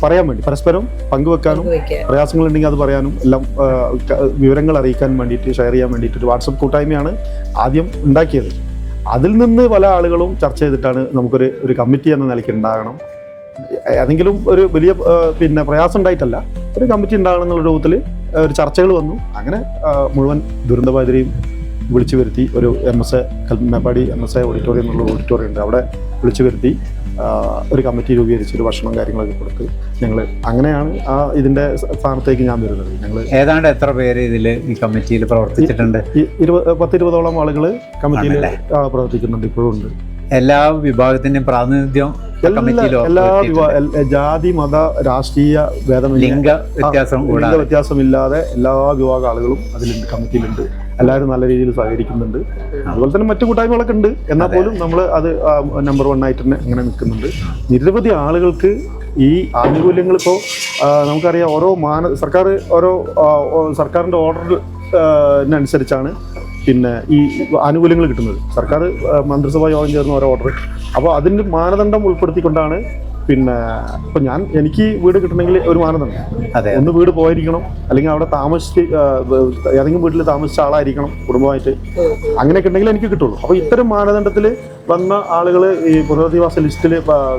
പറയാൻ വേണ്ടി, പരസ്പരം പങ്കുവെക്കാനും, പ്രയാസങ്ങളുണ്ടെങ്കിൽ അത് പറയാനും, എല്ലാം വിവരങ്ങൾ അറിയിക്കാൻ വേണ്ടിയിട്ട്, ഷെയർ ചെയ്യാൻ വേണ്ടിയിട്ട് ഒരു വാട്സപ്പ് കൂട്ടായ്മയാണ് ആദ്യം ഉണ്ടാക്കിയത്. അതിൽ നിന്ന് പല ആളുകളും ചർച്ച ചെയ്തിട്ടാണ് നമുക്കൊരു കമ്മിറ്റി എന്ന നിലയ്ക്ക് ഉണ്ടാകണം, ഏതെങ്കിലും ഒരു വലിയ പിന്നെ പ്രയാസം ഉണ്ടായിട്ടല്ല, ഒരു കമ്മിറ്റി ഉണ്ടാകണം എന്നുള്ള രൂപത്തിൽ ഒരു ചർച്ചകൾ വന്നു. അങ്ങനെ മുഴുവൻ ദുരന്തബാധിതരെയും വിളിച്ചു വരുത്തി ഒരു MSA മേപ്പാടി MSA ഓഡിറ്റോറിയം എന്നുള്ള ഓഡിറ്റോറിയം ഉണ്ട്, അവിടെ വിളിച്ചു വരുത്തി ഒരു കമ്മിറ്റി രൂപീകരിച്ച് ഒരു ഭക്ഷണം കാര്യങ്ങളൊക്കെ കൊടുത്ത് ഞങ്ങൾ അങ്ങനെയാണ് ഇതിന്റെ സ്ഥാനത്തേക്ക് ഞാൻ വരുന്നത്. ഞങ്ങൾ ഏതാണ്ട് എത്ര പേര് ഇതിൽ ഈ കമ്മിറ്റിയിൽ പ്രവർത്തിച്ചിട്ടുണ്ട്? 10-20ഓളം ആളുകൾ കമ്മിറ്റിയിൽ പ്രവർത്തിക്കുന്നുണ്ട്, ഇപ്പോഴും ഉണ്ട്. എല്ലാ വിഭാഗത്തിന്റെയും പ്രാതിനിധ്യം എല്ലാ ജാതി, മത, രാഷ്ട്രീയ ഭേദമില്ല, ലിംഗ വ്യത്യാസമില്ലാതെ എല്ലാ വിഭാഗം ആളുകളും അതിലുണ്ട്, കമ്മിറ്റിയിലുണ്ട്. എല്ലാവരും നല്ല രീതിയിൽ സഹകരിക്കുന്നുണ്ട്. അതുപോലെ തന്നെ മറ്റു കൂട്ടായ്മകളൊക്കെ ഉണ്ട്, എന്നാൽ പോലും നമ്മൾ അത് നമ്പർ 1 ആയിട്ട് തന്നെ അങ്ങനെ നിൽക്കുന്നുണ്ട്. നിരവധി ആളുകൾക്ക് ഈ ആനുകൂല്യങ്ങൾ ഇപ്പോൾ നമുക്കറിയാം, സർക്കാരിൻ്റെ ഓർഡറിനനുസരിച്ചാണ് പിന്നെ ഈ ആനുകൂല്യങ്ങൾ കിട്ടുന്നത്. സർക്കാർ മന്ത്രിസഭാ യോഗം ചേർന്ന ഓരോ ഓർഡർ, അപ്പോൾ അതിൻ്റെ മാനദണ്ഡം ഉൾപ്പെടുത്തിക്കൊണ്ടാണ് പിന്നെ ഇപ്പം എനിക്ക് വീട് കിട്ടണമെങ്കിൽ ഒരു മാനദണ്ഡം, ഒന്ന് വീട് പോയിരിക്കണം, അല്ലെങ്കിൽ അവിടെ ഏതെങ്കിലും വീട്ടിൽ താമസിച്ച ആളായിരിക്കണം കുടുംബമായിട്ട്, അങ്ങനെയൊക്കെ ഉണ്ടെങ്കിൽ എനിക്ക് കിട്ടുള്ളൂ. അപ്പോൾ ഇത്തരം മാനദണ്ഡത്തിൽ വന്ന ആളുകൾ ഈ പുനരധിവാസ ലിസ്റ്റിൽ,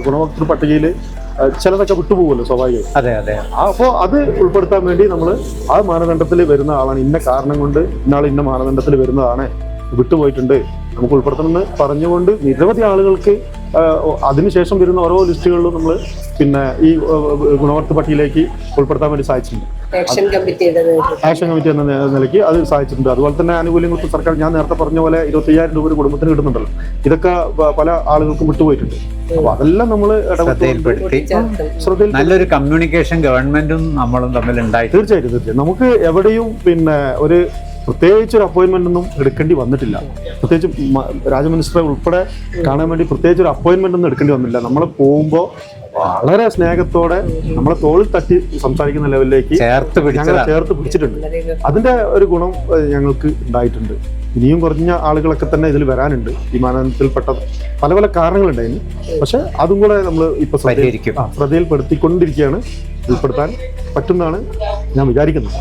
ഗുണഭോക്തൃ പട്ടികയിൽ ചിലതൊക്കെ വിട്ടുപോകുമല്ലോ സ്വാഭാവികം. അപ്പോൾ അത് ഉൾപ്പെടുത്താൻ വേണ്ടി നമ്മൾ ആ മാനദണ്ഡത്തിൽ വരുന്ന ആളാണ്, ഇന്ന കാരണം കൊണ്ട് ഇന്ന മാനദണ്ഡത്തിൽ വരുന്നതാണ്, വിട്ടുപോയിട്ടുണ്ട്, നമുക്ക് ഉൾപ്പെടുത്തണമെന്ന് പറഞ്ഞുകൊണ്ട് നിരവധി ആളുകൾക്ക് അതിനുശേഷം വരുന്ന ഓരോ ലിസ്റ്റുകളിലും നമ്മൾ പിന്നെ ഈ ഗുണഭോക്തൃ പട്ടികയിലേക്ക് ഉൾപ്പെടുത്താൻ വേണ്ടി സാധിച്ചിട്ടുണ്ട്. ആക്ഷൻ കമ്മിറ്റി എന്ന നിലയ്ക്ക് അത് സാധിച്ചിട്ടുണ്ട്. അതുപോലെ തന്നെ ആനുകൂല്യങ്ങൾ സർക്കാർ, ഞാൻ നേരത്തെ പറഞ്ഞ പോലെ 25,000 രൂപ ഒരു കുടുംബത്തിന് കിട്ടുന്നുണ്ടല്ലോ, ഇതൊക്കെ പല ആളുകൾക്കും വിട്ടുപോയിട്ടുണ്ട്. അപ്പൊ അതെല്ലാം നമ്മൾ ശ്രദ്ധയിൽ നല്ലൊരു കമ്മ്യൂണിക്കേഷൻ ഗവൺമെന്റും നമ്മളും തമ്മിൽ ഉണ്ടായി. തീർച്ചയായിട്ടും നമുക്ക് എവിടെയും പിന്നെ പ്രത്യേകിച്ച് ഒരു അപ്പോയിൻമെന്റ് ഒന്നും എടുക്കേണ്ടി വന്നിട്ടില്ല. പ്രത്യേകിച്ച് രാജമിനിസ്റ്ററെ ഉൾപ്പെടെ കാണാൻ വേണ്ടി പ്രത്യേകിച്ച് ഒരു അപ്പോയിൻമെന്റ് ഒന്നും എടുക്കേണ്ടി വന്നില്ല. നമ്മൾ പോകുമ്പോൾ വളരെ സ്നേഹത്തോടെ നമ്മളെ തോളിൽ തട്ടി സംസാരിക്കുന്ന ലെവലിലേക്ക് ചേർത്ത് പിടിച്ചിട്ടുണ്ട്. അതിന്റെ ഒരു ഗുണം ഞങ്ങൾക്ക് ഉണ്ടായിട്ടുണ്ട്. ഇനിയും കുറഞ്ഞ ആളുകളൊക്കെ തന്നെ ഇതിൽ വരാനുണ്ട്. ഈ മാനദണ്ഡത്തിൽപ്പെട്ട പല പല കാരണങ്ങളുണ്ടായിരുന്നു, പക്ഷെ അതും കൂടെ നമ്മൾ ഇപ്പൊ ശ്രദ്ധയിൽപ്പെടുത്തിക്കൊണ്ടിരിക്കുകയാണ്. ഉൾപ്പെടുത്താൻ പറ്റുമെന്നാണ് ഞാൻ വിചാരിക്കുന്നത്.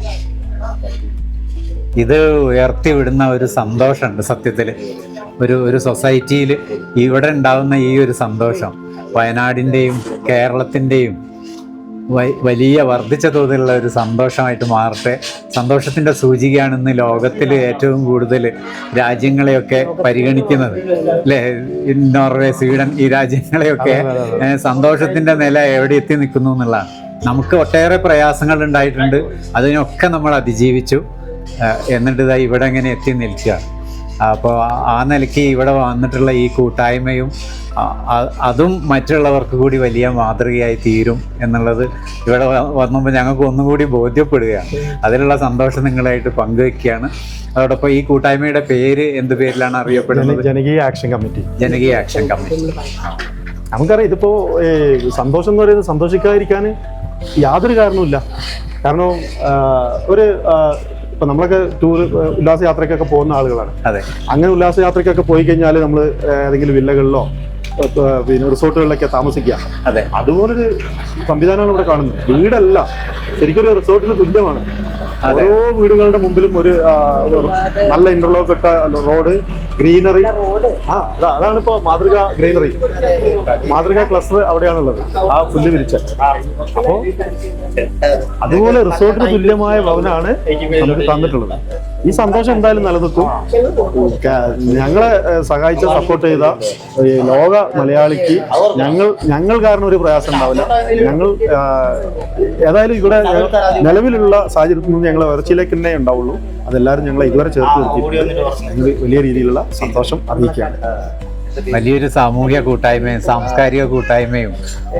ഇത് ഉയർത്തി വിടുന്ന ഒരു സന്തോഷമുണ്ട് സത്യത്തിൽ. ഒരു സൊസൈറ്റിയിൽ ഇവിടെ ഉണ്ടാകുന്ന ഈ ഒരു സന്തോഷം വയനാടിൻ്റെയും കേരളത്തിൻ്റെയും വലിയ വർദ്ധിച്ച തോതിലുള്ള ഒരു സന്തോഷമായിട്ട് മാറട്ടെ. സന്തോഷത്തിൻ്റെ സൂചികയാണ് ഇന്ന് ലോകത്തിൽ ഏറ്റവും കൂടുതൽ രാജ്യങ്ങളെയൊക്കെ പരിഗണിക്കുന്നത് അല്ലേ? നോർവേ, സ്വീഡൻ, ഈ രാജ്യങ്ങളെയൊക്കെ സന്തോഷത്തിൻ്റെ നില എവിടെ എത്തി നിൽക്കുന്നു എന്നുള്ളതാണ്. നമുക്ക് ഒട്ടേറെ പ്രയാസങ്ങൾ ഉണ്ടായിട്ടുണ്ട്, അതിനൊക്കെ നമ്മൾ അതിജീവിച്ചു. എന്നിട്ട് ഇതാ ഇവിടെ എങ്ങനെ എത്തി നിൽക്കുക. അപ്പോൾ ആ നിലയ്ക്ക് ഇവിടെ വന്നിട്ടുള്ള ഈ കൂട്ടായ്മയും അതും മറ്റുള്ളവർക്ക് കൂടി വലിയ മാതൃകയായി തീരും എന്നുള്ളത് ഇവിടെ വന്നപ്പോൾ ഞങ്ങൾക്ക് ഒന്നുകൂടി ബോധ്യപ്പെടുകയാണ്. അതിലുള്ള സന്തോഷം നിങ്ങളായിട്ട് പങ്കുവെക്കുകയാണ്. അതോടൊപ്പം ഈ കൂട്ടായ്മയുടെ പേര് എന്ത് പേരിലാണ് അറിയപ്പെടുന്നത്? ജനകീയ ആക്ഷൻ കമ്മിറ്റി. ജനകീയ ആക്ഷൻ കമ്മിറ്റി. നമുക്കറിയാം, ഇതിപ്പോൾ സന്തോഷം എന്ന് പറയുന്നത് സന്തോഷിക്കാതിരിക്കാൻ യാതൊരു കാരണവുമില്ല. കാരണം ഇപ്പം നമ്മളൊക്കെ ഉല്ലാസയാത്രയ്ക്കൊക്കെ പോകുന്ന ആളുകളാണ്. അതെ. അങ്ങനെ ഉല്ലാസയാത്രയ്ക്കൊക്കെ പോയി കഴിഞ്ഞാൽ നമ്മൾ ഏതെങ്കിലും വില്ലകളിലോ പിന്നെ റിസോർട്ടുകളിലൊക്കെ താമസിക്കുക. അതെ. അതുപോലൊരു സംവിധാനമാണ് ഇവിടെ കാണുന്നത്. വീടല്ല, ശരിക്കൊരു റിസോർട്ടിന് തുല്യമാണ്. ഓരോ വീടുകളുടെ മുമ്പിലും ഒരു നല്ല ഇന്റർലോക്ക് ഇട്ട റോഡ്, ഗ്രീനറി. അതാണ് ഇപ്പോ മാതൃകാ ഗ്രീനറി, മാതൃകാ ക്ലസ്റ്റർ അവിടെയാണുള്ളത്, ആ പുല്ല് വിരിച്ച. അപ്പോ അതുപോലെ റിസോർട്ടിന് തുല്യമായ ഭവനാണ് നമുക്ക് തന്നിട്ടുള്ളത്. ഈ സന്തോഷം എന്തായാലും നിലനിൽക്കും. ഞങ്ങളെ സഹായിച്ച, സപ്പോർട്ട് ചെയ്ത ലോക മലയാളിക്ക് ഞങ്ങൾ കാരണം ഒരു പ്രയാസം ഉണ്ടാവില്ല. ഞങ്ങൾ ഏതായാലും ഇവിടെ നിലവിലുള്ള സാഹചര്യത്തിൽ നിന്ന് ഞങ്ങൾ ഉയർച്ചയിലേക്ക് തന്നെ ഉണ്ടാവുള്ളൂ. അതെല്ലാവരും ഞങ്ങളെ ഇതുവരെ ചേർത്ത് നിർത്തിയിട്ടുണ്ട്. ഞങ്ങൾ വലിയ രീതിയിലുള്ള സന്തോഷം അറിയിക്കുകയാണ്. വലിയൊരു സാമൂഹിക കൂട്ടായ്മയും സാംസ്കാരിക കൂട്ടായ്മയും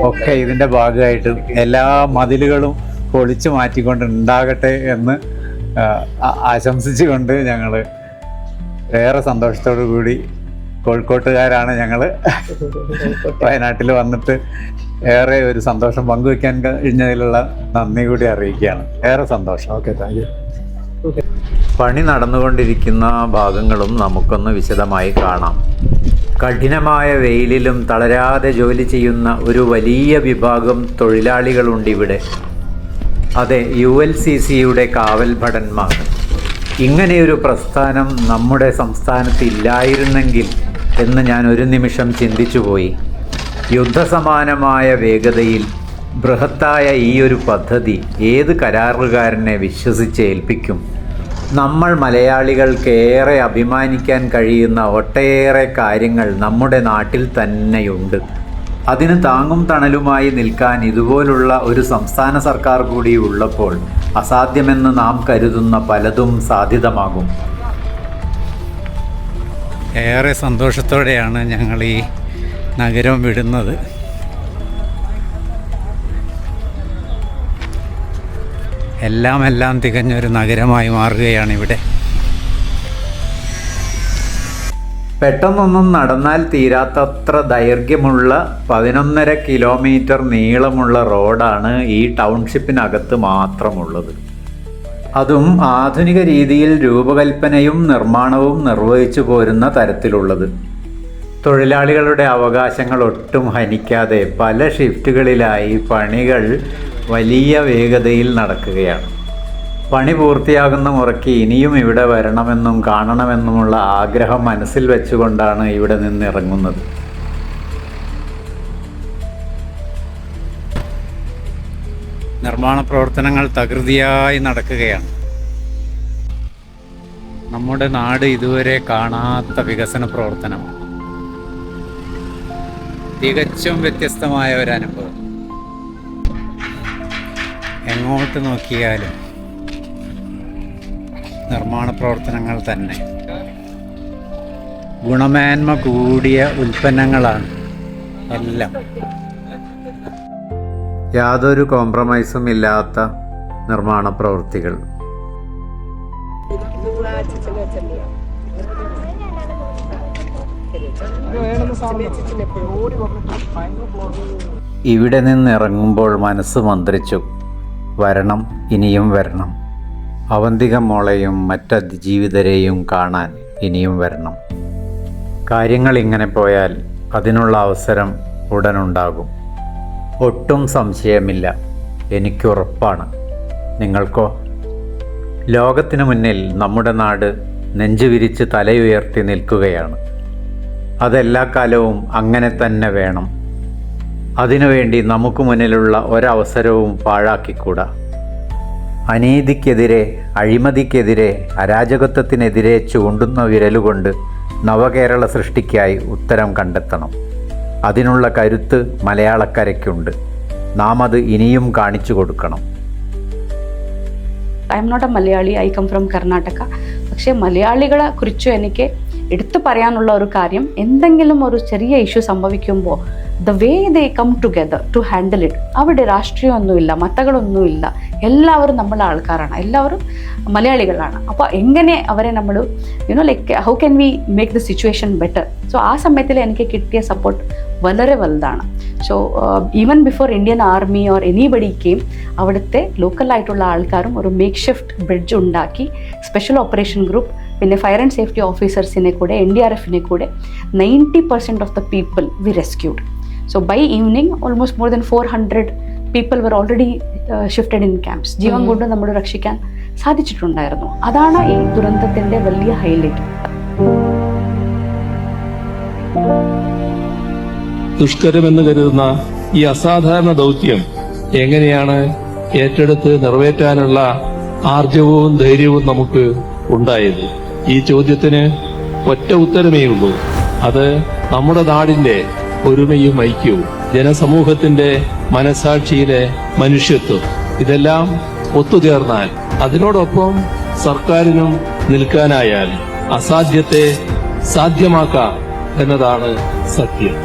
ഒക്കെ ഇതിൻ്റെ ഭാഗമായിട്ട് എല്ലാ മതിലുകളും പൊളിച്ചു മാറ്റിക്കൊണ്ട് ഉണ്ടാകട്ടെ എന്ന് ആശംസിച്ചുകൊണ്ട് ഞങ്ങൾ ഏറെ സന്തോഷത്തോടു കൂടി, കോഴിക്കോട്ടുകാരാണ് ഞങ്ങൾ, വയനാട്ടിൽ വന്നിട്ട് ഏറെ ഒരു സന്തോഷം പങ്കുവയ്ക്കാൻ കഴിഞ്ഞതിലുള്ള നന്ദി കൂടി അറിയിക്കുകയാണ്. ഏറെ സന്തോഷം. Okay, thank you. പണി നടന്നുകൊണ്ടിരിക്കുന്ന ഭാഗങ്ങളും നമുക്കൊന്ന് വിശദമായി കാണാം. കഠിനമായ വെയിലിലും തളരാതെ ജോലി ചെയ്യുന്ന ഒരു വലിയ വിഭാഗം തൊഴിലാളികളുണ്ട് ഇവിടെ. അതെ, ULCCയുടെ കാവൽ ഭടന്മാർ. ഇങ്ങനെയൊരു പ്രസ്ഥാനം നമ്മുടെ സംസ്ഥാനത്ത് ഇല്ലായിരുന്നെങ്കിൽ എന്ന് ഞാൻ ഒരു നിമിഷം ചിന്തിച്ചുപോയി. യുദ്ധസമാനമായ വേഗതയിൽ ബൃഹത്തായ ഈ ഒരു പദ്ധതി ഏത് കരാറുകാരനെ വിശ്വസിച്ചേൽപ്പിക്കും? നമ്മൾ മലയാളികൾക്ക് ഏറെ അഭിമാനിക്കാൻ കഴിയുന്ന ഒട്ടേറെ കാര്യങ്ങൾ നമ്മുടെ നാട്ടിൽ തന്നെയുണ്ട്. അതിന് താങ്ങും തണലുമായി നിൽക്കാൻ ഇതുപോലുള്ള ഒരു സംസ്ഥാന സർക്കാർ കൂടി ഉള്ളപ്പോൾ അസാധ്യമെന്ന് നാം കരുതുന്ന പലതും സാധ്യതമാകും. ഏറെ സന്തോഷത്തോടെയാണ് ഞങ്ങൾ ഈ നഗരം വിടുന്നത്. എല്ലാം തികഞ്ഞൊരു നഗരമായി മാറുകയാണ് ഇവിടെ. പെട്ടെന്നൊന്നും നടന്നാൽ തീരാത്തത്ര ദൈർഘ്യമുള്ള 11.5 കിലോമീറ്റർ നീളമുള്ള റോഡാണ് ഈ ടൗൺഷിപ്പിനകത്ത് മാത്രമുള്ളത്. അതും ആധുനിക രീതിയിൽ രൂപകൽപ്പനയും നിർമ്മാണവും നിർവഹിച്ചു പോരുന്ന തരത്തിലുള്ളത്. തൊഴിലാളികളുടെ അവകാശങ്ങൾ ഒട്ടും ഹനിക്കാതെ പല ഷിഫ്റ്റുകളിലായി പണികൾ വലിയ വേഗതയിൽ നടക്കുകയാണ്. പണി പൂർത്തിയാകുന്ന മുറയ്ക്ക് ഇനിയും ഇവിടെ വരണമെന്നും കാണണമെന്നുമുള്ള ആഗ്രഹം മനസ്സിൽ വെച്ചുകൊണ്ടാണ് ഇവിടെ നിന്നിറങ്ങുന്നത്. നിർമ്മാണ പ്രവർത്തനങ്ങൾ തകൃതിയായി നടക്കുകയാണ്. നമ്മുടെ നാട് ഇതുവരെ കാണാത്ത വികസന പ്രവർത്തനം, തികച്ചും വ്യത്യസ്തമായ ഒരനുഭവം. എങ്ങോട്ട് നോക്കിയാലും നിർമ്മാണ പ്രവർത്തനങ്ങൾ തന്നെ. ഗുണമേന്മ കൂടിയ ഉൽപ്പന്നങ്ങളാണ് എല്ലാം. യാതൊരു കോംപ്രമൈസും ഇല്ലാത്ത നിർമ്മാണ പ്രവൃത്തികൾ. ഇവിടെ നിന്നിറങ്ങുമ്പോൾ മനസ്സ് മന്ത്രിച്ചു, വരണം, ഇനിയും വരണം. അവന്തിക മോളെയും മറ്റതിജീവിതരെയും കാണാൻ ഇനിയും വരണം. കാര്യങ്ങൾ ഇങ്ങനെ പോയാൽ അതിനുള്ള അവസരം ഉടനുണ്ടാകും. ഒട്ടും സംശയമില്ല, എനിക്കുറപ്പാണ്. നിങ്ങൾക്കോ? ലോകത്തിനു മുന്നിൽ നമ്മുടെ നാട് നെഞ്ചുവിരിച്ച് തലയുയർത്തി നിൽക്കുകയാണ്. അതെല്ലാ കാലവും അങ്ങനെ തന്നെ വേണം. അതിനുവേണ്ടി നമുക്ക് മുന്നിലുള്ള ഒരവസരവും പാഴാക്കിക്കൂടാ. അനീതിക്കെതിരെ, അഴിമതിക്കെതിരെ, അരാജകത്വത്തിനെതിരെ ചൂണ്ടുന്ന വിരലുകൊണ്ട് നവകേരള സൃഷ്ടിക്കായി ഉത്തരം കണ്ടെത്തണം. അതിനുള്ള കരുത്ത് മലയാളക്കരയ്ക്കുണ്ട്. നാം അത് ഇനിയും കാണിച്ചു കൊടുക്കണം. I am not a Malayali, I come from Karnataka. പക്ഷേ മലയാളികളെ കുറിച്ച് എനിക്ക് എടുത്തു പറയാനുള്ള ഒരു കാര്യം, എന്തെങ്കിലും ഒരു ചെറിയ ഇഷ്യൂ സംഭവിക്കുമ്പോൾ the way they come together to handle it. അവിടെ രാഷ്ട്രീയമൊന്നുമില്ല, മതങ്ങളൊന്നുമില്ല, എല്ലാവരും നമ്മളെ ആൾക്കാരാണ്, എല്ലാവരും മലയാളികളാണ്. അപ്പോൾ എങ്ങനെ അവരെ നമ്മൾ like how can we make the situation better. So ആ സമയത്തിൽ എനിക്ക് കിട്ടിയ സപ്പോർട്ട് വളരെ വലുതാണ്. So even before Indian army or anybody came, അവിടുത്തെ ലോക്കലായിട്ടുള്ള ആൾക്കാരും ഒരു മേക്ക് ഷിഫ്റ്റ് ബ്രിഡ്ജ് ഉണ്ടാക്കി, സ്പെഷ്യൽ ഓപ്പറേഷൻ ഗ്രൂപ്പ്, പിന്നെ ഫയർ ആൻഡ് സേഫ്റ്റി ഓഫീസേഴ്സിനെ കൂടെ, NDRFിനെ കൂടെ 90% of the people we rescued. So by evening, almost more than 400 people were already shifted in camps. ജീവൻ കൊണ്ട് നമ്മൾ രക്ഷിക്കാൻ സാധിച്ചിട്ടുണ്ടായിരുന്നു. അതാണ് ഈ ദുരന്തത്തിന്റെ വലിയ ഹൈലൈറ്റ്. ദുഷ്കരമെന്ന് കരുതുന്ന ഈ അസാധാരണ ദൗത്യം എങ്ങനെയാണ് ഏറ്റെടുത്ത് നിറവേറ്റാനുള്ള ആർജവവും ധൈര്യവും നമുക്ക് ഉണ്ടായത്? ഈ ചോദ്യത്തിന് ഒറ്റ ഉത്തരമേ ഉള്ളൂ. അത് നമ്മുടെ നാടിന്റെ ഒരുമയും ഐക്യവും, ജനസമൂഹത്തിന്റെ മനസാക്ഷിയിലെ മനുഷ്യത്വം, ഇതെല്ലാം ഒത്തുചേർന്നാൽ, അതിനോടൊപ്പം സർക്കാരിനും നിൽക്കാനായാൽ അസാധ്യത്തെ സാധ്യമാക്കാം എന്നതാണ് സത്യം.